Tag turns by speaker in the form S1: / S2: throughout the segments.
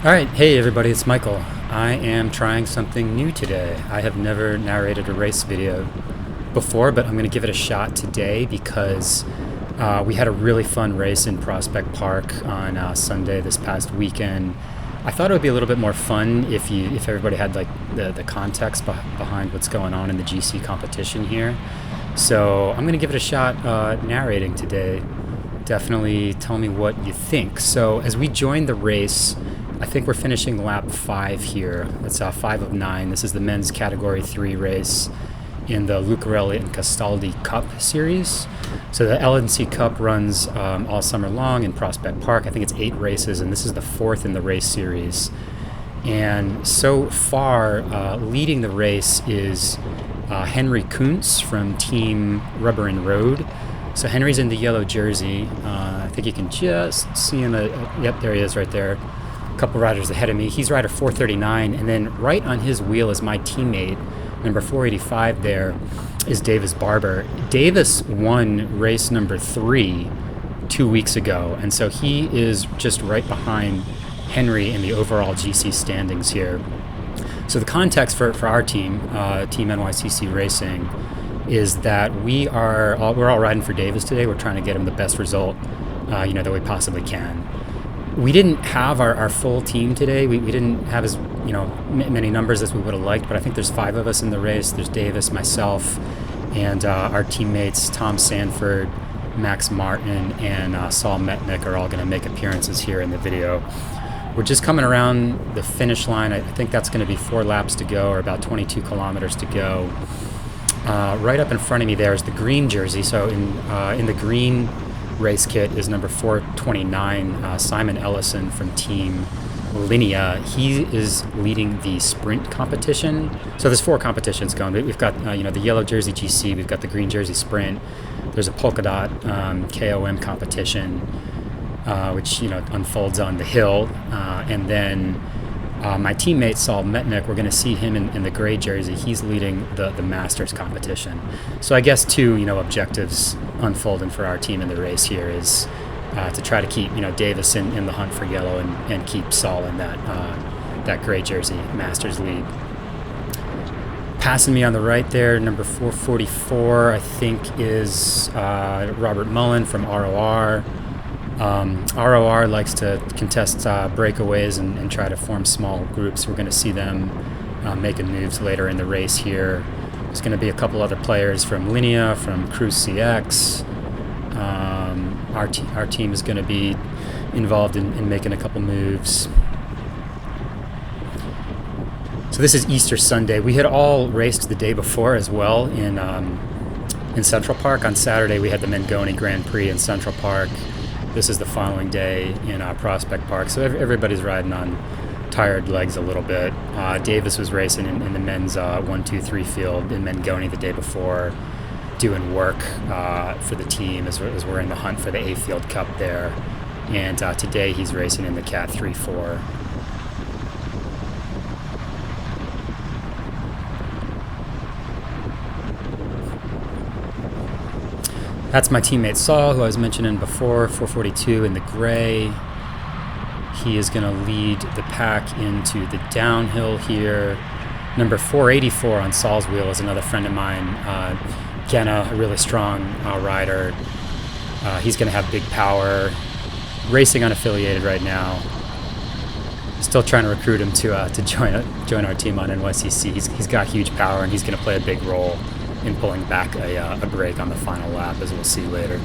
S1: Alright, hey everybody, it's Michael. I am trying something new today. I have never narrated a race video before, but I'm going to give it a shot today because we had a really fun race in Prospect Park on Sunday this past weekend. I thought it would be a little bit more fun if everybody had like the context behind what's going on in the GC competition here. So I'm going to give it a shot narrating today. Definitely tell me what you think. So as we join the race, I think we're finishing lap 5 here. It's 5 of 9. This is the men's category 3 race in the Lucarelli and Castaldi Cup series. So the LNC Cup runs all summer long in Prospect Park. I think it's 8 races, and this is the 4th in the race series. And so far, leading the race is Henry Kuntz from Team Rubber and Road. So Henry's in the yellow jersey. I think you can just see him. Yep, there he is right there. A couple riders ahead of me. He's rider 439, and then right on his wheel is my teammate, number 485 there, is Davis Barber. Davis won race number 3 2 weeks ago, and so he is just right behind Henry in the overall GC standings here. So the context for our team, Team NYCC Racing, is that we're all riding for Davis today. We're trying to get him the best result that we possibly can. We didn't have our full team today. We didn't have as many numbers as we would have liked, but I think there's 5 of us in the race. There's Davis, myself, and our teammates Tom Sanford, Max Martin, and Saul Metnick are all going to make appearances here in the video. We're just coming around the finish line. I think that's going to be 4 laps to go, or about 22 kilometers to go. Right up in front of me there is the green jersey. So in the green race kit is number 429, Simon Ellison from Team Linea. He is leading the sprint competition. So there's 4 competitions going. We've got the yellow jersey GC, we've got the green jersey sprint, there's a polka dot KOM competition, which unfolds on the hill, and then my teammate Saul Metnick, we're going to see him in the gray jersey. He's leading the Masters competition. So I guess 2 objectives unfolding for our team in the race here is to try to keep Davis in the hunt for yellow and keep Saul in that gray jersey Masters lead. Passing me on the right there, number 444, I think is Robert Mullen from ROR. ROR likes to contest breakaways and try to form small groups. We're going to see them making moves later in the race here. There's going to be a couple other players from Linea, from Cruise CX. Our team is going to be involved in making a couple moves. So this is Easter Sunday. We had all raced the day before as well in Central Park. On Saturday we had the Mengoni Grand Prix in Central Park. This is the following day in Prospect Park, so everybody's riding on tired legs a little bit. Davis was racing in the men's 1-2-3 field in Mengoni the day before, doing work for the team as we're in the hunt for the A Field Cup there. And today he's racing in the Cat 3-4. That's my teammate Saul, who I was mentioning before, 442 in the gray. He is going to lead the pack into the downhill here. Number 484 on Saul's wheel is another friend of mine, Genna, a really strong rider. He's going to have big power. Racing unaffiliated right now. Still trying to recruit him to join our team on NYCC. He's got huge power, and he's going to play a big role in pulling back a break on the final lap, as we'll see later.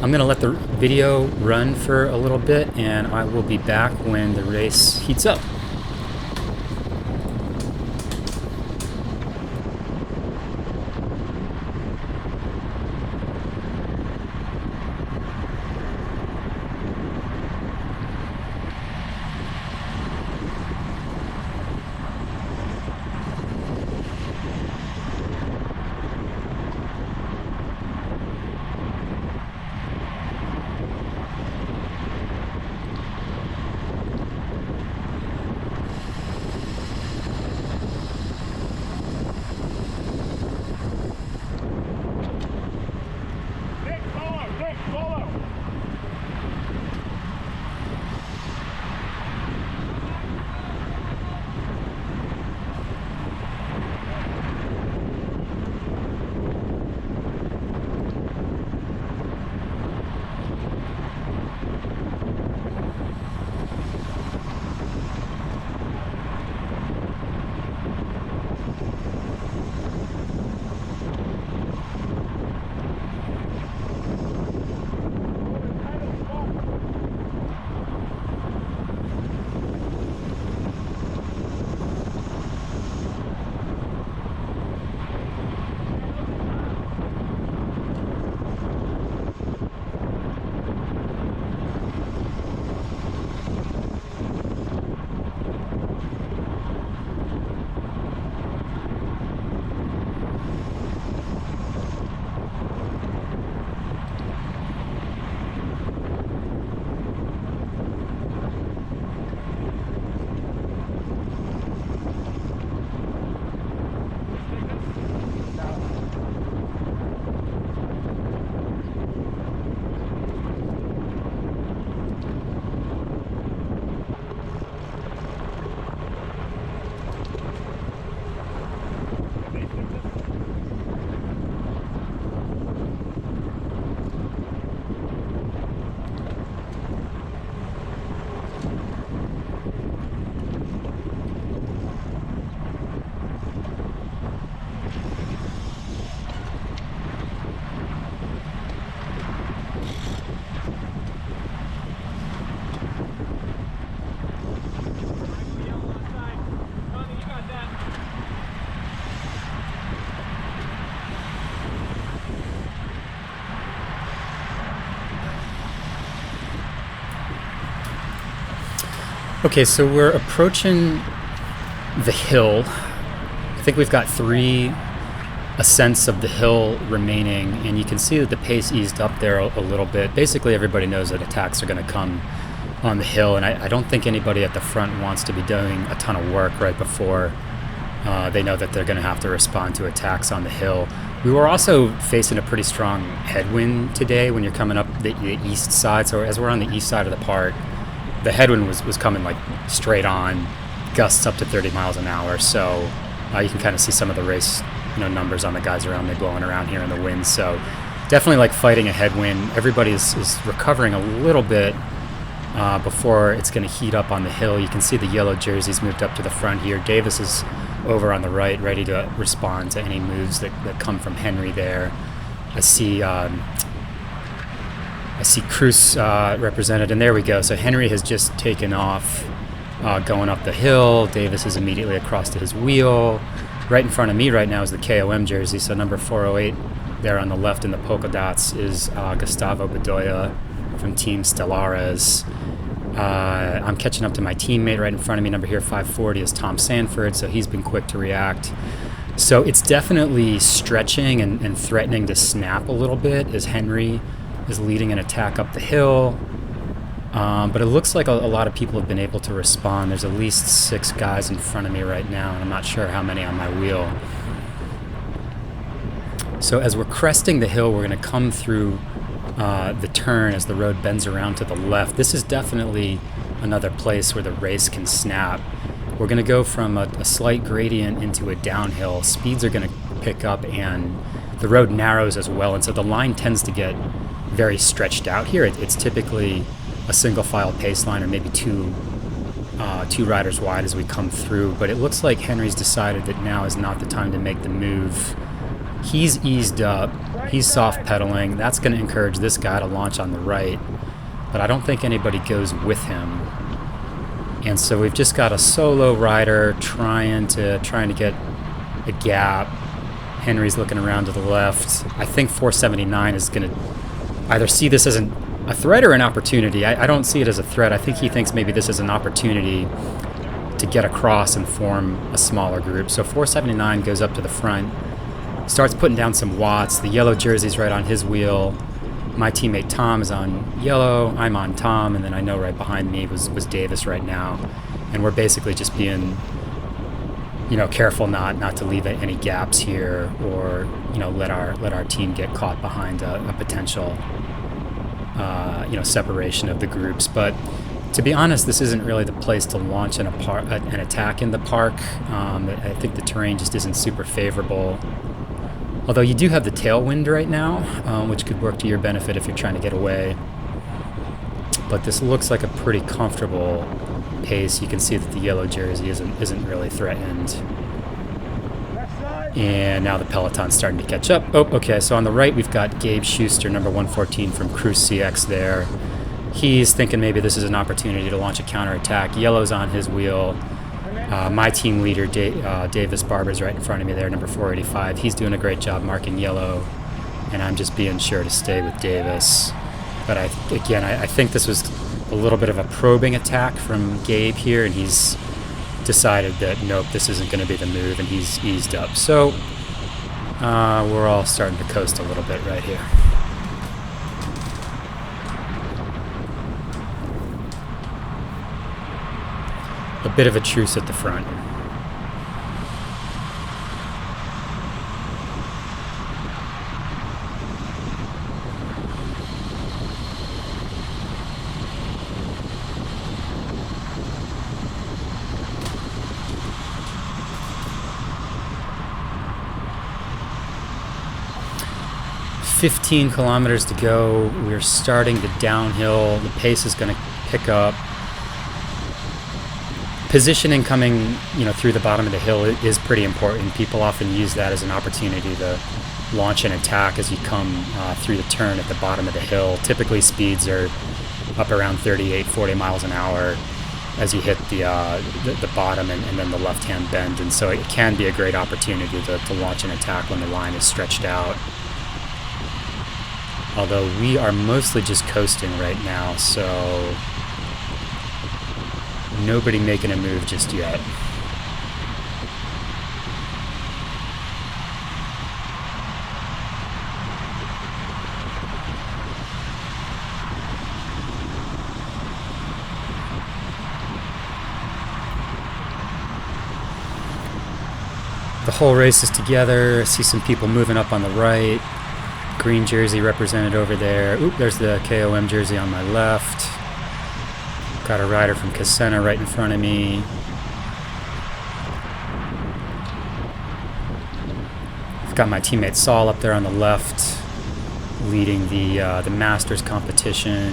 S1: I'm going to let the video run for a little bit, and I will be back when the race heats up. Okay, so we're approaching the hill. I think we've got 3 ascents of the hill remaining, and you can see that the pace eased up there a little bit. Basically, everybody knows that attacks are going to come on the hill, and I don't think anybody at the front wants to be doing a ton of work right before they know that they're going to have to respond to attacks on the hill. We were also facing a pretty strong headwind today when you're coming up the east side. So as we're on the east side of the park, the headwind was coming like straight on, gusts up to 30 miles an hour. So you can kind of see some of the race numbers on the guys around me blowing around here in the wind. So definitely like fighting a headwind. Everybody is recovering a little bit before it's going to heat up on the hill. You can see the yellow jerseys moved up to the front here. Davis is over on the right, ready to respond to any moves that come from Henry there. I see Cruz represented, and there we go. So Henry has just taken off going up the hill. Davis is immediately across to his wheel. Right in front of me right now is the KOM jersey, so number 408 there on the left in the polka dots is Gustavo Bedoya from Team Stellares. I'm catching up to my teammate right in front of me. Number here 540 is Tom Sanford, so he's been quick to react. So it's definitely stretching and threatening to snap a little bit as Henry is leading an attack up the hill. But it looks like a lot of people have been able to respond. There's at least 6 guys in front of me right now, and I'm not sure how many on my wheel. So as we're cresting the hill, we're going to come through the turn as the road bends around to the left. This is definitely another place where the race can snap. We're going to go from a slight gradient into a downhill. Speeds are going to pick up, and the road narrows as well, and so the line tends to get very stretched out here. It's typically a single file pace line, or maybe two riders wide as we come through, but it looks like Henry's decided that now is not the time to make the move. He's eased up, he's soft pedaling. That's going to encourage this guy to launch on the right, but I don't think anybody goes with him. And so we've just got a solo rider trying to get a gap. Henry's looking around to the left. I think 479 is going to either see this as a threat or an opportunity. I don't see it as a threat. I think he thinks maybe this is an opportunity to get across and form a smaller group. So 479 goes up to the front, starts putting down some watts. The yellow jersey's right on his wheel. My teammate Tom is on yellow, I'm on Tom, and then I know right behind me was Davis right now. And we're basically just being, careful not to leave any gaps here, or let our team get caught behind a potential separation of the groups. But to be honest, this isn't really the place to launch an attack in the park. I think the terrain just isn't super favorable. Although you do have the tailwind right now, which could work to your benefit if you're trying to get away. But this looks like a pretty comfortable pace. You can see that the yellow jersey isn't really threatened. And now the peloton's starting to catch up. Oh, okay, so on the right we've got Gabe Schuster, number 114 from Cruz CX there. He's thinking maybe this is an opportunity to launch a counterattack. Yellow's on his wheel. My team leader, Davis Barber's right in front of me there, number 485. He's doing a great job marking yellow, and I'm just being sure to stay with Davis. But I think this was a little bit of a probing attack from Gabe here, and he's decided that nope, this isn't going to be the move, and he's eased up. So we're all starting to coast a little bit right here. A bit of a truce at the front. "15 kilometers to go. We're starting the downhill. The pace is going to pick up. Positioning coming, through the bottom of the hill is pretty important. People often use that as an opportunity to launch an attack as you come through the turn at the bottom of the hill. Typically speeds are up around 38, 40 miles an hour as you hit the bottom and then the left-hand bend, and so it can be a great opportunity to launch an attack when the line is stretched out. Although we are mostly just coasting right now, so Nobody making a move just yet. The whole race is together. I see some people moving up on the right. Green jersey represented over there. Oop, there's the KOM jersey on my left. Got a rider from Casena right in front of me. I've got my teammate Saul up there on the left, leading the Masters competition.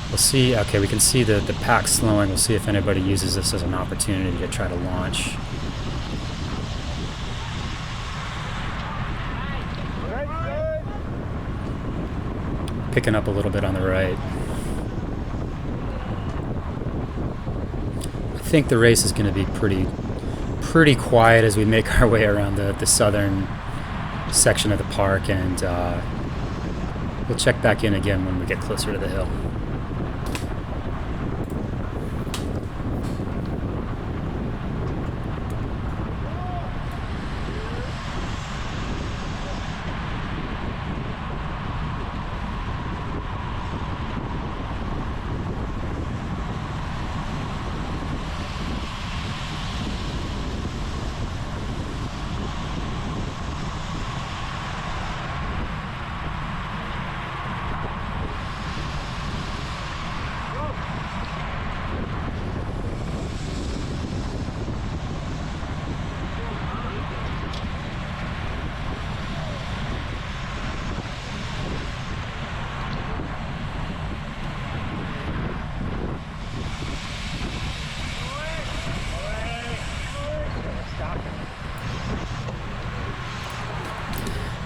S1: We'll see. Okay, we can see the pack slowing. We'll see if anybody uses this as an opportunity to try to launch. Picking up a little bit on the right. I think the race is going to be pretty quiet as we make our way around the southern section of the park, and we'll check back in again when we get closer to the hill.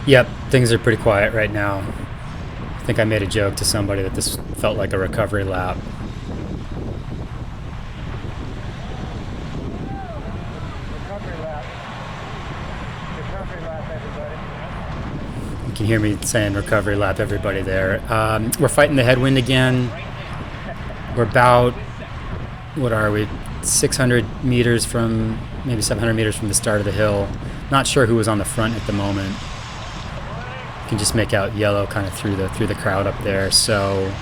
S1: Yep, things are pretty quiet right now. I think I made a joke to somebody that this felt like a recovery lap.
S2: Recovery lap. Recovery lap, everybody.
S1: You can hear me saying recovery lap, everybody there. We're fighting the headwind again. We're about, what are we, 600 meters from, maybe 700 meters from the start of the hill. Not sure who was on the front at the moment. You can just make out yellow kind of through the crowd up there. So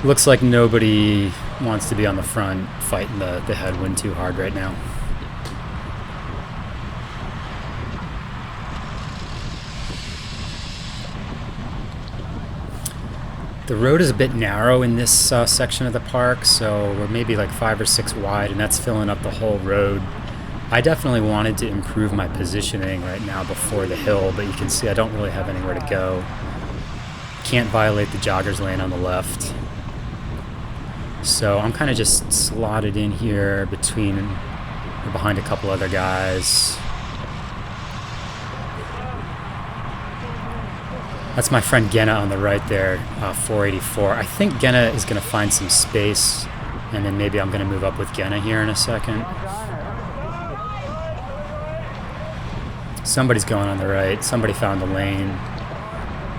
S1: looks like nobody wants to be on the front fighting the headwind too hard right now. The road is a bit narrow in this section of the park, so we're maybe like 5 or 6 wide, and that's filling up the whole road. I definitely wanted to improve my positioning right now before the hill, but you can see I don't really have anywhere to go. Can't violate the joggers lane on the left. So I'm kind of just slotted in here between or behind a couple other guys. That's my friend Genna on the right there, 484. I think Genna is going to find some space, and then maybe I'm going to move up with Genna here in a second. Somebody's going on the right. Somebody found the lane.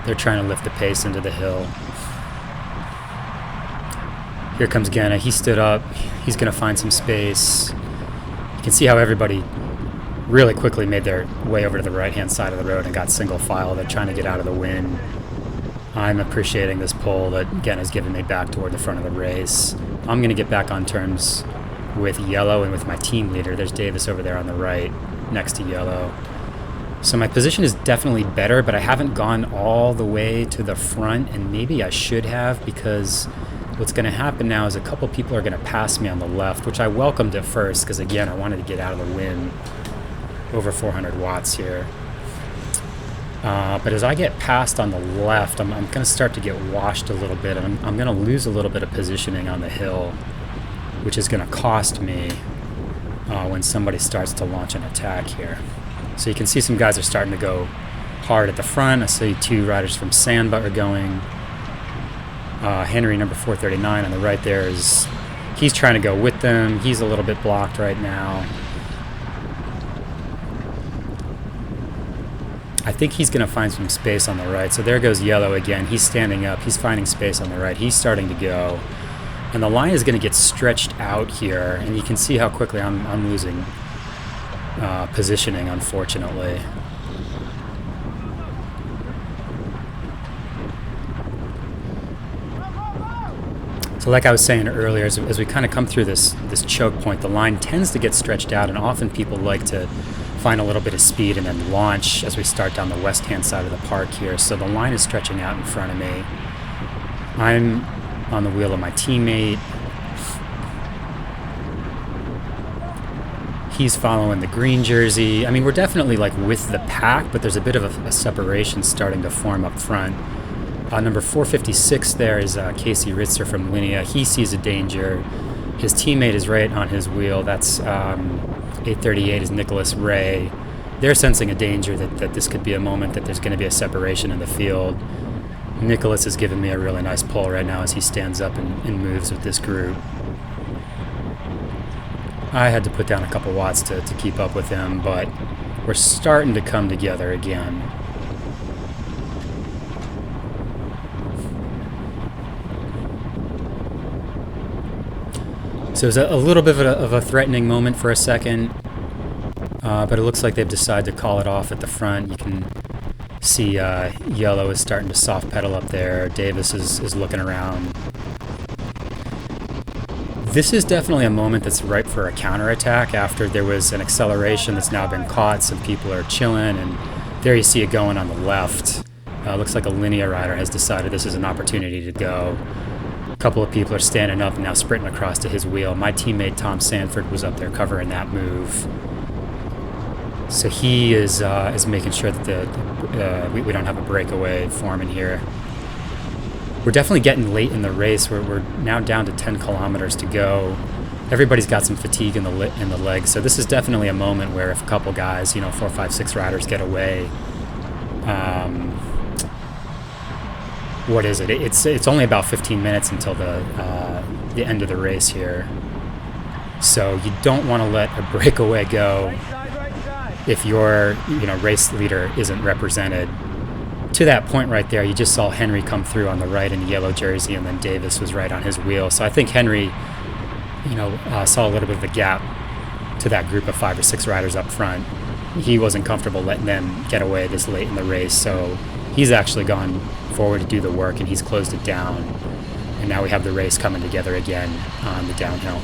S1: They're trying to lift the pace into the hill. Here comes Genna. He stood up. He's going to find some space. You can see how everybody really quickly made their way over to the right-hand side of the road and got single file. They're trying to get out of the wind. I'm appreciating this pull that Genna's given me back toward the front of the race. I'm going to get back on terms with yellow and with my team leader. There's Davis over there on the right next to yellow. So my position is definitely better, but I haven't gone all the way to the front, and maybe I should have, because what's going to happen now is a couple people are going to pass me on the left, which I welcomed at first because, again, I wanted to get out of the wind. Over 400 watts here. But as I get past on the left, I'm going to start to get washed a little bit, and I'm going to lose a little bit of positioning on the hill, which is going to cost me when somebody starts to launch an attack here. So you can see some guys are starting to go hard at the front. I see 2 riders from Sandba are going. Henry, number 439 on the right there, he's trying to go with them. He's a little bit blocked right now. I think he's going to find some space on the right. So there goes yellow again. He's standing up. He's finding space on the right. He's starting to go. And the line is going to get stretched out here, and you can see how quickly I'm losing positioning, unfortunately. So like I was saying earlier, as we kind of come through this choke point, the line tends to get stretched out, and often people like to find a little bit of speed and then launch as we start down the west-hand side of the park here. So the line is stretching out in front of me. I'm on the wheel of my teammate. He's following the green jersey. I mean, we're definitely like with the pack, but there's a bit of a separation starting to form up front. Number 456 there is Casey Ritzer from Linea. He sees a danger. His teammate is right on his wheel. That's 838 is Nicholas Ray. They're sensing a danger that this could be a moment that there's going to be a separation in the field. Nicholas is giving me a really nice pull right now as he stands up and moves with this group. I had to put down a couple watts to keep up with him, but we're starting to come together again. So it was a little bit of a threatening moment for a second, but it looks like they've decided to call it off at the front. You can see Yellow is starting to soft pedal up there. Davis is looking around. This is definitely a moment that's ripe for a counterattack after there was an acceleration that's now been caught. Some people are chilling, and there you see it going on the left. Looks like a Linea rider has decided this is an opportunity to go. A couple of people are standing up and now sprinting across to his wheel. My teammate Tom Sanford was up there covering that move. So he is making sure that we don't have a breakaway forming here. We're definitely getting late in the race. We're now down to 10 kilometers to go. Everybody's got some fatigue in the legs, so this is definitely a moment where if a couple guys, 4, 5, 6 riders get away, what is it? It's only about 15 minutes until the end of the race here. So you don't want to let a breakaway go if your race leader isn't represented. To that point right there, you just saw Henry come through on the right in the yellow jersey, and then Davis was right on his wheel. So I think Henry, saw a little bit of a gap to that group of 5 or 6 riders up front. He wasn't comfortable letting them get away this late in the race, so he's actually gone forward to do the work, and he's closed it down. And now we have the race coming together again on the downhill.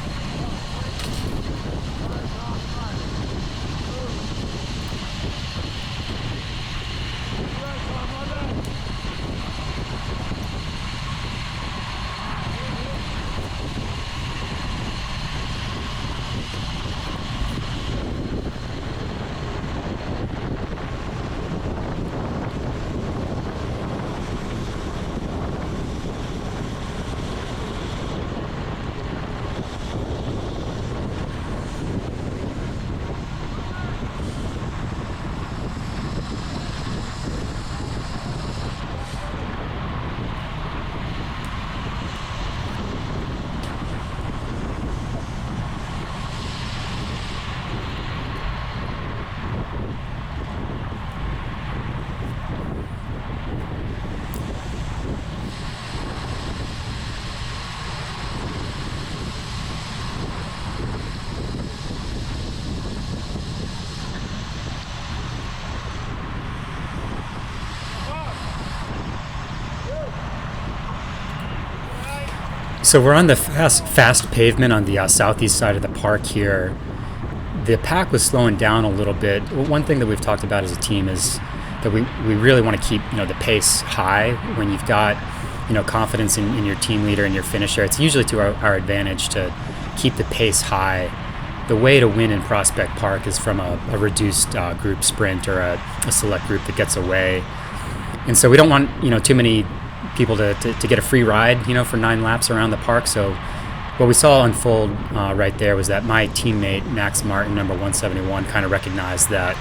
S1: So we're on the fast pavement on the southeast side of the park here. The pack was slowing down a little bit. One thing that we've talked about as a team is that we really want to keep the pace high when you've got confidence in your team leader and your finisher. It's usually to our advantage to keep the pace high. The way to win in Prospect Park is from a reduced group sprint or a select group that gets away. And so we don't want too many people to get a free ride for 9 laps around the park. So what we saw unfold right there was that my teammate Max Martin, number 171, kind of recognized that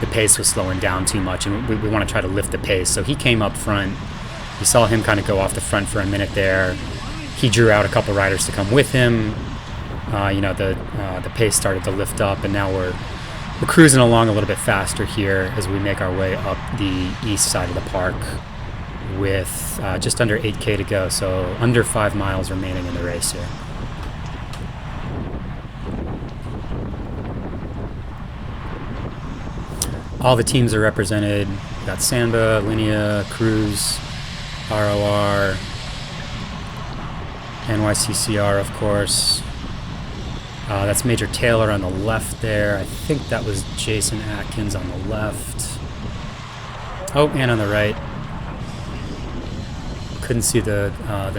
S1: the pace was slowing down too much, and we want to try to lift the pace. So he came up front. You saw him kind of go off the front for a minute there. He drew out a couple riders to come with him. The pace started to lift up, and now we're cruising along a little bit faster here as we make our way up the east side of the park. with just under 8K to go, so under 5 miles remaining in the race here. All the teams are represented. We've got Samba, Linea, Cruz, ROR, NYCCR, of course. That's Major Taylor on the left there. I think that was Jason Atkins on the left. Oh, and on the right. Couldn't see the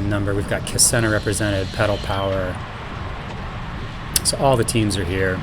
S1: number. We've got Kissena represented, Pedal Power. So all the teams are here.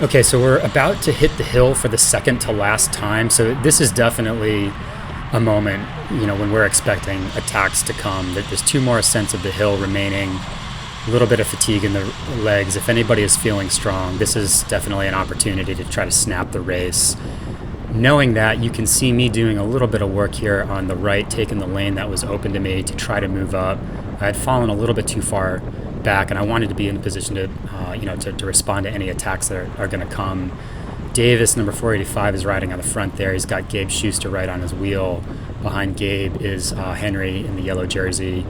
S1: Okay, so we're about to hit the hill for the second to last time. So this is definitely a moment, you know, when we're expecting attacks to come. There's 2 more ascents of the hill remaining. A little bit of fatigue in the legs. If anybody is feeling strong, this is definitely an opportunity to try to snap the race. Knowing that, you can see me doing a little bit of work here on the right, taking the lane that was open to me to try to move up. I had fallen a little bit too far back, and I wanted to be in a position to, to respond to any attacks that are going to come. Davis, number 485, is riding on the front there. He's got Gabe Schuster right on his wheel. Behind Gabe is Henry in the yellow jersey.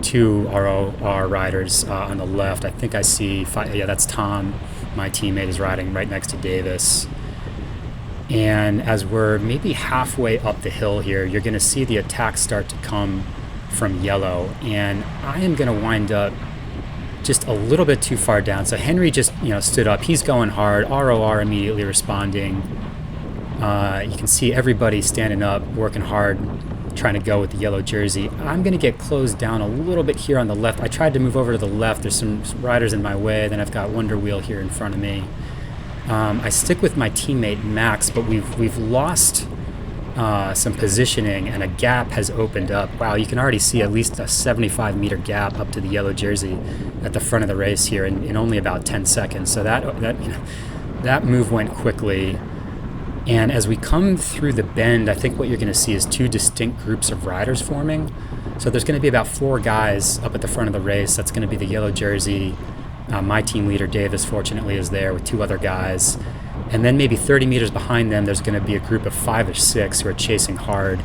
S1: 2 ROR riders on the left. I think I see, that's Tom, my teammate, is riding right next to Davis. And as we're maybe halfway up the hill here, you're going to see the attacks start to come from yellow. And I am going to wind up just a little bit too far down. So Henry just, stood up. He's going hard. ROR immediately responding. You can see everybody standing up, working hard, trying to go with the yellow jersey. I'm going to get closed down a little bit here on the left. I tried to move over to the left. There's some riders in my way. Then I've got Wonder Wheel here in front of me. I stick with my teammate Max, but we've lost some positioning, and a gap has opened up. Wow, you can already see at least a 75-meter gap up to the yellow jersey at the front of the race here in only about 10 seconds. So that move went quickly. And as we come through the bend, I think what you're going to see is 2 distinct groups of riders forming. So there's going to be about 4 guys up at the front of the race. That's going to be the yellow jersey. My team leader, Davis, fortunately, is there with 2 other guys. And then maybe 30 meters behind them, there's going to be a group of 5 or 6 who are chasing hard.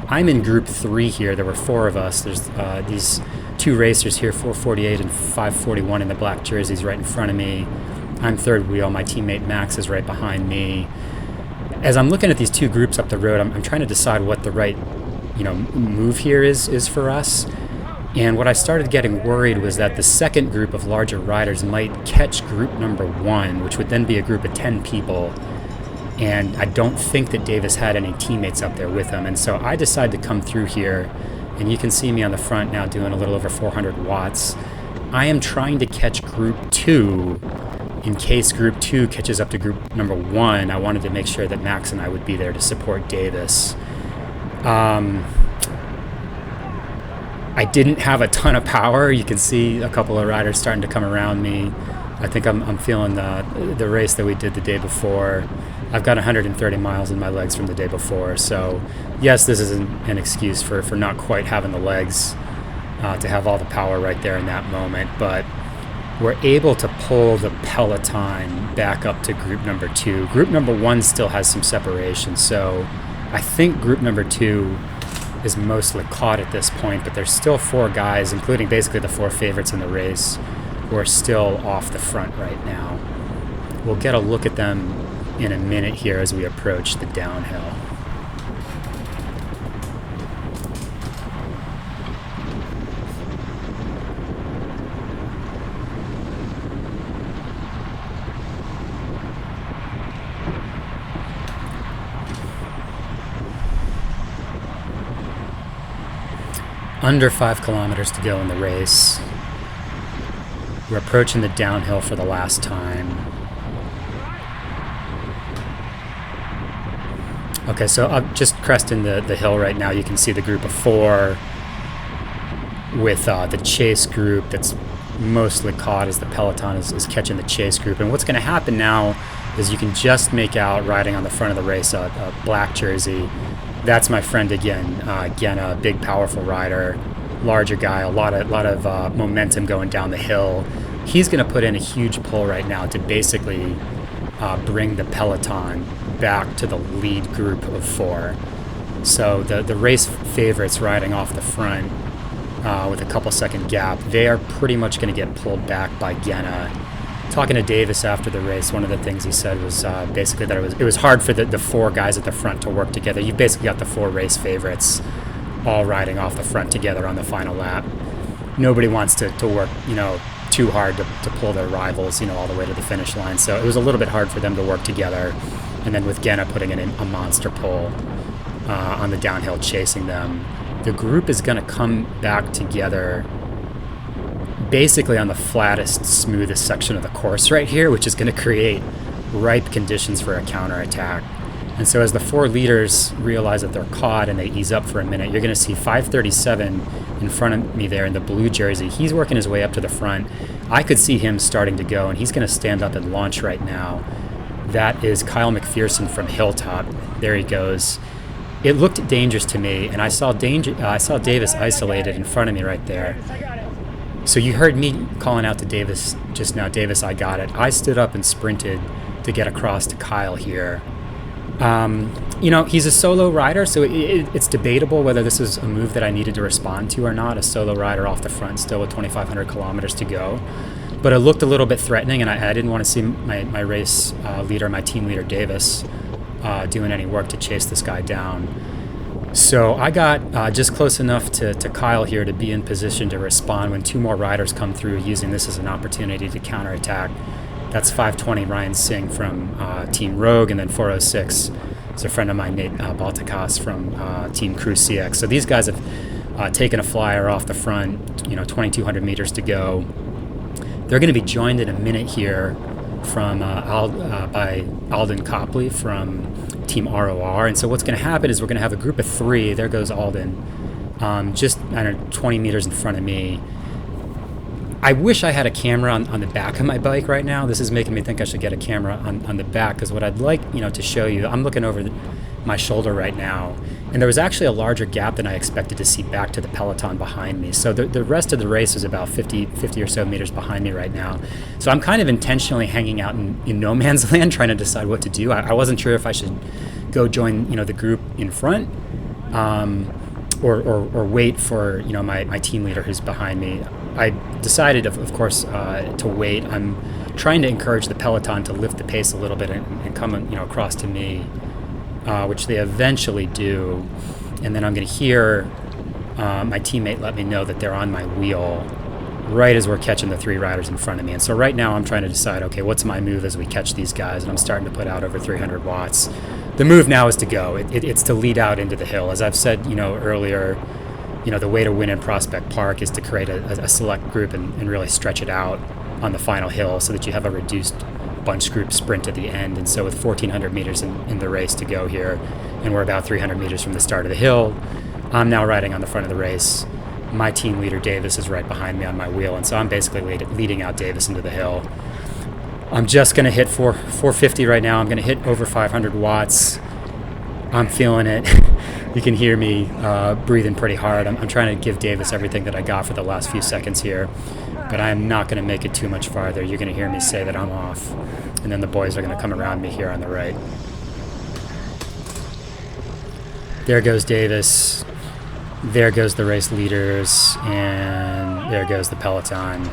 S1: I'm in group 3 here. There were 4 of us. There's these 2 racers here, 448 and 541 in the black jerseys right in front of me. I'm third wheel. My teammate Max is right behind me. As I'm looking at these 2 groups up the road, I'm trying to decide what the right move here is for us. And what I started getting worried was that the second group of larger riders might catch group number 1, which would then be a group of 10 people. And I don't think that Davis had any teammates up there with him. And so I decided to come through here, and you can see me on the front now doing a little over 400 watts. I am trying to catch group 2 in case group 2 catches up to group number 1. I wanted to make sure that Max and I would be there to support Davis. I didn't have a ton of power. You can see a couple of riders starting to come around me. I think I'm feeling the race that we did the day before. I've got 130 miles in my legs from the day before. So yes, this is an excuse for not quite having the legs to have all the power right there in that moment. But we're able to pull the peloton back up to group number 2. Group number 1 still has some separation. So I think group number 2 is mostly caught at this point, but there's still 4 guys, including basically the 4 favorites in the race, who are still off the front right now. We'll get a look at them in a minute here as we approach the downhill. Under 5 kilometers to go in the race. We're approaching the downhill for the last time. Okay, so I'm just cresting the hill right now. You can see the group of 4 with the chase group that's mostly caught as the peloton is catching the chase group. And what's going to happen now is you can just make out riding on the front of the race a black jersey. That's my friend again. Again, a big, powerful rider, larger guy, a lot of momentum going down the hill. He's going to put in a huge pull right now to basically bring the peloton back to the lead group of 4. So the race favorites riding off the front with a couple second gap, they are pretty much going to get pulled back by Genna. Talking to Davis after the race, one of the things he said was basically that it was hard for the 4 guys at the front to work together. You've basically got the 4 race favorites all riding off the front together on the final lap. Nobody wants to work, too hard to pull their rivals, all the way to the finish line. So it was a little bit hard for them to work together. And then with Genna putting in a monster pull on the downhill, chasing them, the group is going to come back together basically on the flattest, smoothest section of the course right here, which is going to create ripe conditions for a counterattack. And so as the 4 leaders realize that they're caught and they ease up for a minute, you're going to see 537 in front of me there in the blue jersey. He's working his way up to the front. I could see him starting to go, and he's going to stand up and launch right now. That is Kyle McPherson from Hilltop. There he goes. It looked dangerous to me, and I saw Davis isolated in front of me right there. So you heard me calling out to Davis just now, Davis, I got it. I stood up and sprinted to get across to Kyle here. He's a solo rider, so it's debatable whether this is a move that I needed to respond to or not, a solo rider off the front still with 2,500 kilometers to go. But it looked a little bit threatening, and I didn't want to see my race leader, my team leader, Davis, doing any work to chase this guy down. So I got just close enough to Kyle here to be in position to respond when 2 more riders come through, using this as an opportunity to counterattack. That's 520 Ryan Singh from Team Rogue, and then 406 is a friend of mine, Nate Baltakas from Team Cruise CX. So these guys have taken a flyer off the front, 2,200 meters to go. They're going to be joined in a minute here from by Alden Copley from Team ROR. And so what's going to happen is we're going to have a group of 3. There goes Alden, just 20 meters in front of me. I wish I had a camera on the back of my bike right now. This is making me think I should get a camera on the back, because what I'd like to show you, I'm looking over my shoulder right now, and there was actually a larger gap than I expected to see back to the peloton behind me. So the rest of the race is about 50 or so meters behind me right now. So I'm kind of intentionally hanging out in no man's land, trying to decide what to do. I wasn't sure if I should go join the group in front, or wait for my team leader who's behind me. I decided, of course, to wait. I'm trying to encourage the peloton to lift the pace a little bit and come across to me, which they eventually do. And then I'm going to hear my teammate let me know that they're on my wheel right as we're catching the 3 riders in front of me. And so right now I'm trying to decide, okay, what's my move as we catch these guys? And I'm starting to put out over 300 watts. The move now is to go. It's to lead out into the hill. As I've said earlier, the way to win in Prospect Park is to create a select group and really stretch it out on the final hill so that you have a reduced bunch group sprint at the end. And so with 1,400 meters in the race to go here, and we're about 300 meters from the start of the hill, I'm now riding on the front of the race. My team leader, Davis, is right behind me on my wheel, and so I'm basically leading out Davis into the hill. I'm just going to hit 450 right now. I'm going to hit over 500 watts. I'm feeling it. You can hear me breathing pretty hard. I'm trying to give Davis everything that I got for the last few seconds here, but I am not going to make it too much farther. You're going to hear me say that I'm off, and then the boys are going to come around me here on the right. There goes Davis. There goes the race leaders, and there goes the peloton.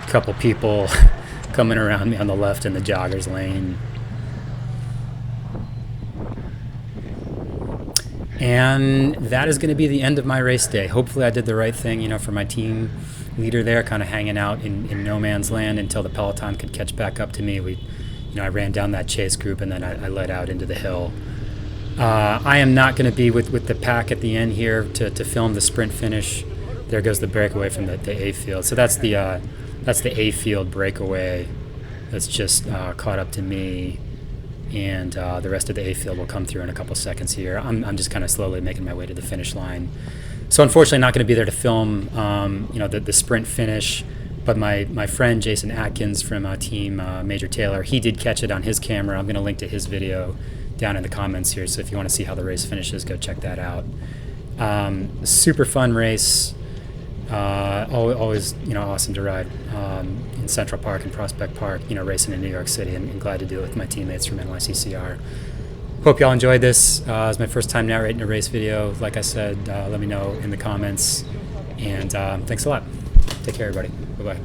S1: Couple people coming around me on the left in the joggers lane. And that is going to be the end of my race day. Hopefully I did the right thing, for my team leader there, kind of hanging out in no man's land until the peloton could catch back up to me. I ran down that chase group, and then I led out into the hill. I am not going to be with the pack at the end here to film the sprint finish. There goes the breakaway from the A field. So that's the A field breakaway that's just caught up to me, and the rest of the A field will come through in a couple seconds here. I'm just kind of slowly making my way to the finish line. So unfortunately, not going to be there to film the sprint finish. But my friend Jason Atkins from Team Major Taylor, he did catch it on his camera. I'm going to link to his video down in the comments here. So if you want to see how the race finishes, go check that out. Super fun race. Always awesome to ride in Central Park and Prospect Park, racing in New York City, and glad to do it with my teammates from NYCCR. Hope y'all enjoyed this. It's my first time narrating a race video. Like I said, let me know in the comments, and thanks a lot. Take care, everybody. Bye-bye.